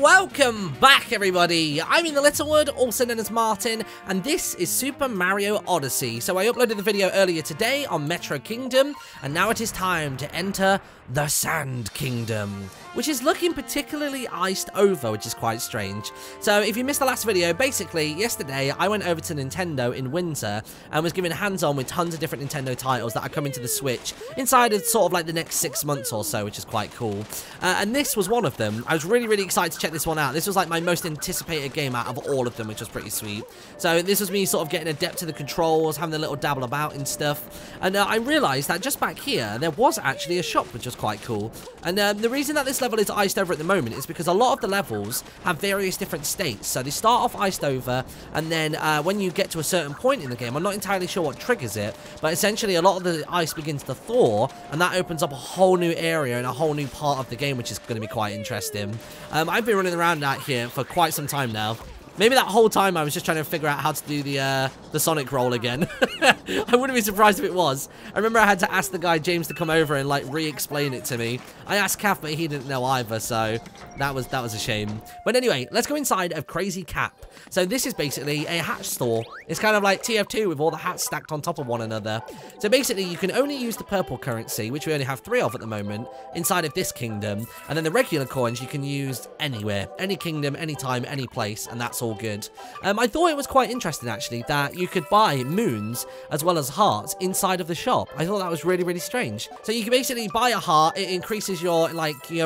Welcome back, everybody. I'm InTheLittleWood, also known as Martin, and this is Super Mario Odyssey. So I uploaded the video earlier today on Metro Kingdom, and now it is time to enter the Sand Kingdom, which is looking particularly iced over, which is quite strange. So if you missed the last video, basically yesterday I went over to Nintendo in Windsor and was given hands-on with tons of different Nintendo titles that are coming to the Switch inside of sort of like the next 6 months or so, which is quite cool. And this was one of them. I was really excited to check this one out. This was like my most anticipated game out of all of them, which was pretty sweet. So this was me sort of getting adept to the controls, having a little dabble about and stuff. And I realised that just back here, there was actually a shop, which was quite cool. And the reason that this level is iced over at the moment is because a lot of the levels have various different states. So they start off iced over, and then when you get to a certain point in the game, I'm not entirely sure what triggers it, but essentially a lot of the ice begins to thaw, and that opens up a whole new area and a whole new part of the game, which is going to be quite interesting. I've been running around out here for quite some time now. Maybe that whole time I was just trying to figure out how to do the Sonic roll again. I wouldn't be surprised if it was. I remember I had to ask the guy James to come over and like re-explain it to me. I asked Kath, but he didn't know either, so that was a shame. But anyway, let's go inside of Crazy Cap. So this is basically a hat store. It's kind of like TF2 with all the hats stacked on top of one another. So basically you can only use the purple currency, which we only have 3 of at the moment, inside of this kingdom. And then the regular coins you can use anywhere, any kingdom, anytime, any place, and that's all good. I thought it was quite interesting actually that you could buy moons as well as hearts inside of the shop. I thought that was really strange. So you can basically buy a heart, it increases your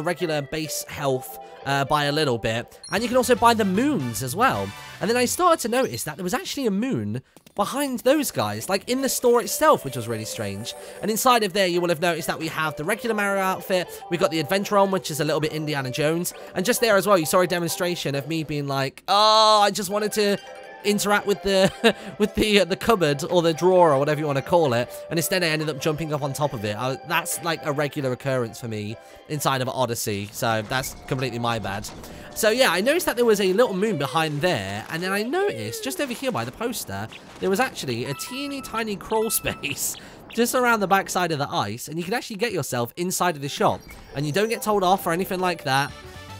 regular base health by a little bit, and you can also buy the moons as well. And then I started to notice that there was actually a moon behind those guys, like in the store itself, which was really strange. And inside of there, you will have noticed that we have the regular Mario outfit, we've got the Adventure on, which is a little bit Indiana Jones, and just there as well, you saw a demonstration of me being like, oh, I just wanted to interact with the the cupboard or the drawer or whatever you want to call it, and instead I ended up jumping up on top of it. That's like a regular occurrence for me inside of Odyssey, so that's completely my bad. So yeah, I noticed that there was a little moon behind there, and then I noticed just over here by the poster there was actually a teeny tiny crawl space just around the back side of the ice, and you can actually get yourself inside of the shop and you don't get told off or anything like that.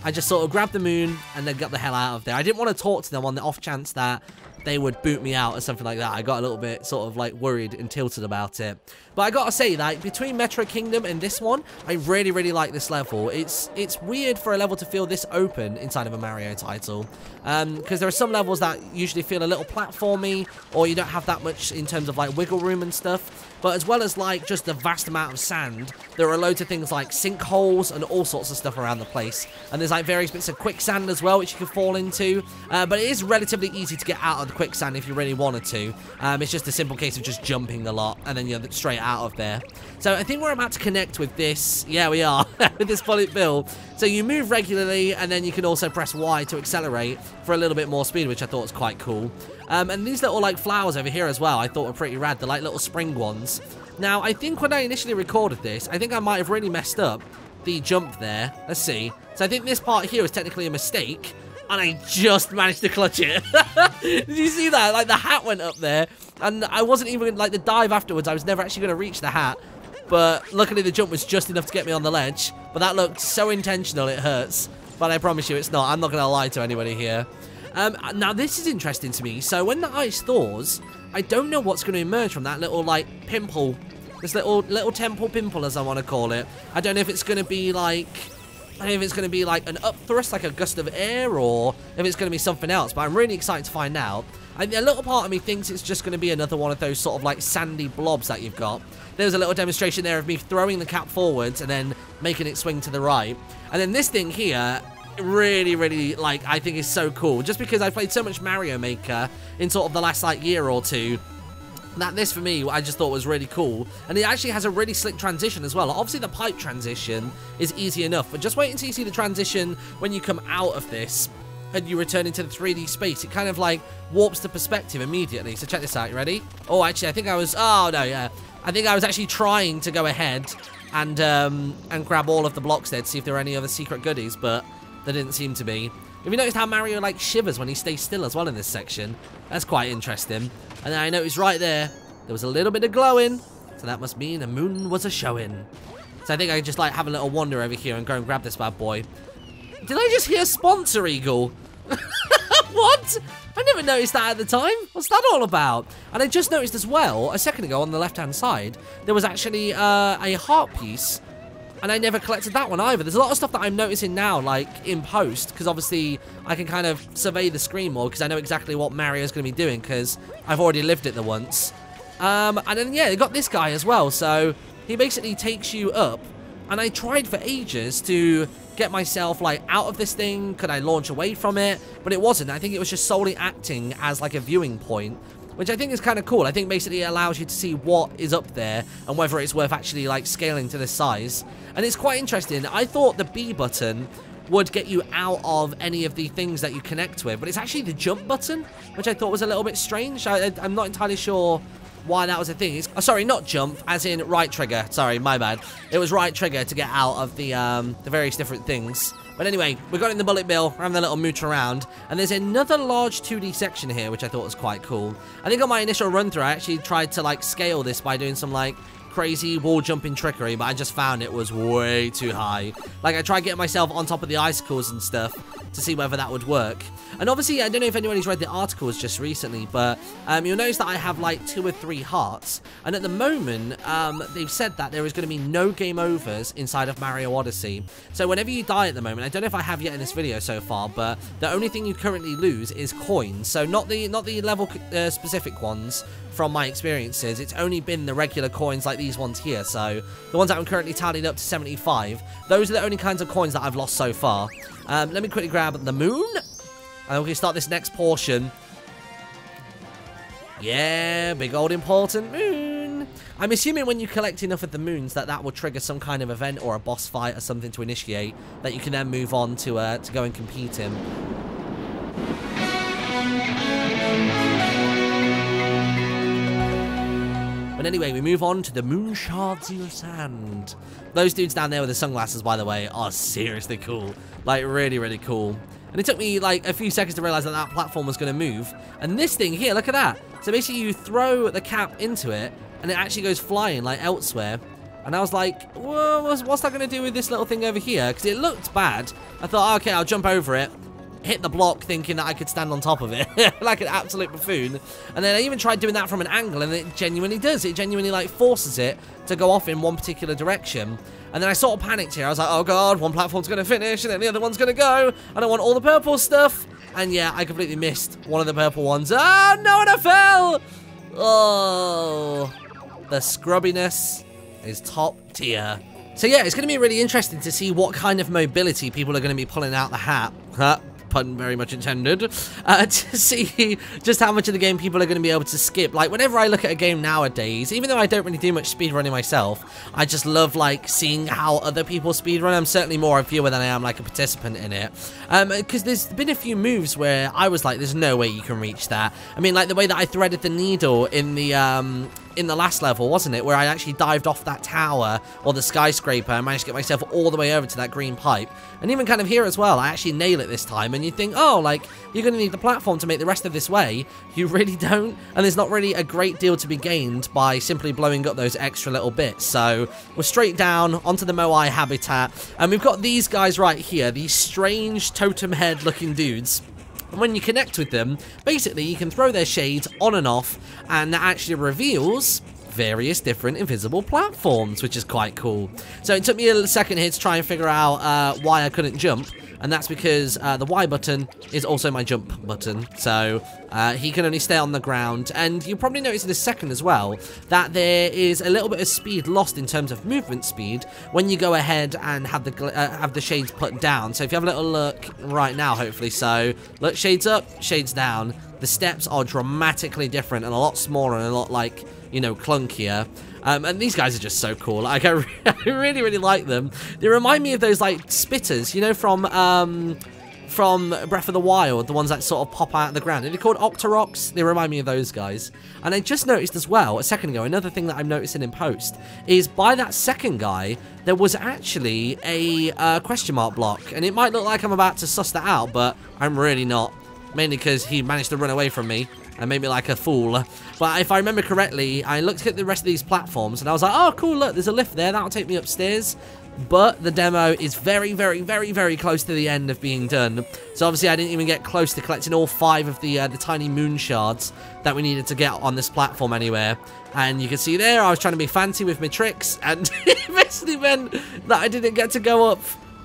I just sort of grabbed the moon and then got the hell out of there. I didn't want to talk to them on the off chance that they would boot me out or something like that. I got a little bit sort of like worried and tilted about it. But I gotta say that between Metro Kingdom and this one, I really like this level. It's weird for a level to feel this open inside of a Mario title. Because there are some levels that usually feel a little platformy, or you don't have that much in terms of like wiggle room and stuff. But as well as like just the vast amount of sand, there are loads of things like sinkholes and all sorts of stuff around the place. And there's like various bits of quicksand as well, which you can fall into. But it is relatively easy to get out of the quicksand if you really wanted to. It's just a simple case of just jumping a lot and then you're straight out of there. So I think we're about to connect with this. Yeah, we are. With this bullet bill. So you move regularly, and then you can also press Y to accelerate for a little bit more speed, which I thought was quite cool. And these little like flowers over here as well, I thought were pretty rad. They're like little spring ones. Now, I think when I initially recorded this, I think I might have really messed up the jump there. Let's see. So I think this part here is technically a mistake, and I just managed to clutch it. Did you see that? Like, the hat went up there, and I wasn't even, like, the dive afterwards, I was never actually going to reach the hat. But luckily the jump was just enough to get me on the ledge. But that looked so intentional, it hurts. But I promise you it's not. I'm not going to lie to anybody here. Now, this is interesting to me. So when the ice thaws, I don't know what's going to emerge from that little, like, pimple. This little temple pimple, as I want to call it. I don't know if it's going to be, like... I don't know if it's going to be like an up thrust, like a gust of air, or if it's going to be something else, but I'm really excited to find out. And a little part of me thinks it's just going to be another one of those sort of like sandy blobs that you've got. There's a little demonstration there of me throwing the cap forwards and then making it swing to the right. And then this thing here, really, like, I think is so cool. Just because I've played so much Mario Maker in sort of the last, like, year or two, that this, for me, I just thought was really cool. And it actually has a really slick transition as well. Obviously, the pipe transition is easy enough, but just wait until you see the transition when you come out of this and you return into the 3D space. It kind of, like, warps the perspective immediately. So check this out. You ready? Oh, actually, I think I was... Oh, no, yeah. I think I was actually trying to go ahead and grab all of the blocks there to see if there were any other secret goodies, but there didn't seem to be. Have you noticed how Mario, like, shivers when he stays still as well in this section? That's quite interesting. And then I noticed right there was a little bit of glowing, so that must mean a moon was a showing. So I think I just, like, have a little wander over here and go and grab this bad boy. Did I just hear sponsor eagle? What? I never noticed that at the time. What's that all about? And I just noticed as well, a second ago on the left-hand side, there was actually a heart piece. And I never collected that one either. There's a lot of stuff that I'm noticing now, like, in post. Because obviously, I can kind of survey the screen more. Because I know exactly what Mario's going to be doing. Because I've already lived it the once. And then, yeah, they got this guy as well. So, he basically takes you up. And I tried for ages to get myself, like, out of this thing. Could I launch away from it? But it wasn't. I think it was just solely acting as, like, a viewing point, which I think is kind of cool. I think basically it allows you to see what is up there and whether it's worth actually, like, scaling to this size. And it's quite interesting. I thought the B button would get you out of any of the things that you connect with, but it's actually the jump button, which I thought was a little bit strange. I'm not entirely sure why that was a thing. It's, oh, sorry, not jump, as in right trigger. Sorry, my bad. It was right trigger to get out of the various different things. But anyway, we got in the bullet bill, we're having a little mooch around, and there's another large 2D section here, which I thought was quite cool. I think on my initial run through, I actually tried to, like, scale this by doing some, like, crazy wall jumping trickery, but I just found it was way too high. Like, I tried getting myself on top of the icicles and stuff to see whether that would work. And obviously, I don't know if anybody's read the articles just recently, but you'll notice that I have like 2 or 3 hearts. And at the moment, they've said that there is going to be no game overs inside of Mario Odyssey. So whenever you die at the moment, I don't know if I have yet in this video so far, but the only thing you currently lose is coins. So not the level specific ones from my experiences. It's only been the regular coins like these ones here. So the ones that I'm currently tallied up to 75, those are the only kinds of coins that I've lost so far. Let me quickly grab the moon. And we can start this next portion. Yeah, big old important moon. I'm assuming when you collect enough of the moons that will trigger some kind of event or a boss fight or something to initiate that you can then move on to go and compete in. But anyway, we move on to the moon shards in the sand. Those dudes down there with the sunglasses, by the way, are seriously cool. Like, really, really cool. And it took me, like, a few seconds to realize that that platform was going to move. And this thing here, look at that. So basically, you throw the cap into it, and it actually goes flying, like, elsewhere. And I was like, whoa, what's that going to do with this little thing over here? Because it looked bad. I thought, okay, I'll jump over it. Hit the block thinking that I could stand on top of it like an absolute buffoon. And then I even tried doing that from an angle, and it genuinely does. It genuinely, like, forces it to go off in one particular direction. And then I sort of panicked here. I was like, oh god, one platform's going to finish and then the other one's going to go. I don't want all the purple stuff. And yeah, I completely missed one of the purple ones. Ah, no, and I fell! Oh, the scrubbiness is top tier. So yeah, it's going to be really interesting to see what kind of mobility people are going to be pulling out the hat. Pun very much intended, to see just how much of the game people are going to be able to skip. Like, whenever I look at a game nowadays, even though I don't really do much speedrunning myself, I just love, like, seeing how other people speedrun. I'm certainly more a viewer than I am, like, a participant in it. Because there's been a few moves where I was like, there's no way you can reach that. I mean, like, the way that I threaded the needle in the last level, wasn't it? Where I actually dived off that tower or the skyscraper and managed to get myself all the way over to that green pipe. And even kind of here as well, I actually nail it this time. And you think, oh, like, you're going to need the platform to make the rest of this way. You really don't. And there's not really a great deal to be gained by simply blowing up those extra little bits. So we're straight down onto the Moai habitat. And we've got these guys right here, these strange totem head looking dudes. And when you connect with them, basically you can throw their shades on and off, and that actually reveals various different invisible platforms, which is quite cool. So it took me a second here to try and figure out why I couldn't jump, and that's because the Y button is also my jump button, so he can only stay on the ground. And you'll probably notice in a second as well that there is a little bit of speed lost in terms of movement speed when you go ahead and have the shades put down. So if you have a little look right now, hopefully, so look, shades up, shades down, the steps are dramatically different and a lot smaller and a lot, like, you know, clunkier. And these guys are just so cool. Like, I really, really like them. They remind me of those, like, spitters, you know, from Breath of the Wild, the ones that sort of pop out of the ground. Are they called Octoroks? They remind me of those guys. And I just noticed as well, a second ago, another thing that I'm noticing in post is by that second guy, there was actually a question mark block. And it might look like I'm about to suss that out, but I'm really not. Mainly because he managed to run away from me and made me like a fool. But if I remember correctly, I looked at the rest of these platforms and I was like, oh, cool, look, there's a lift there. That'll take me upstairs. But the demo is very, very, very, very close to the end of being done. So obviously I didn't even get close to collecting all 5 of the tiny moon shards that we needed to get on this platform anywhere. And you can see there, I was trying to be fancy with my tricks, and it basically meant that I didn't get to go up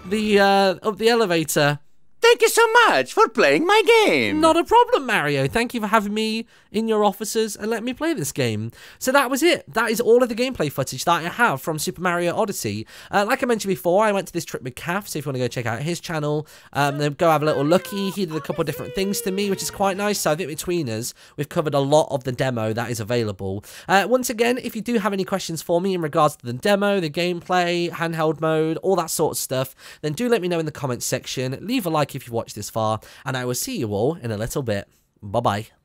the elevator. Thank you so much for playing my game. Not a problem, Mario. Thank you for having me in your offices and letting me play this game. So that was it. That is all of the gameplay footage that I have from Super Mario Odyssey. Like I mentioned before, I went to this trip with Kath, so if you want to go check out his channel, then go have a little looky. He did a couple of different things to me, which is quite nice. So I think between us, we've covered a lot of the demo that is available. Once again, if you do have any questions for me in regards to the demo, the gameplay, handheld mode, all that sort of stuff, then do let me know in the comments section. Leave a like if you've watched this far, and I will see you all in a little bit. Bye-bye.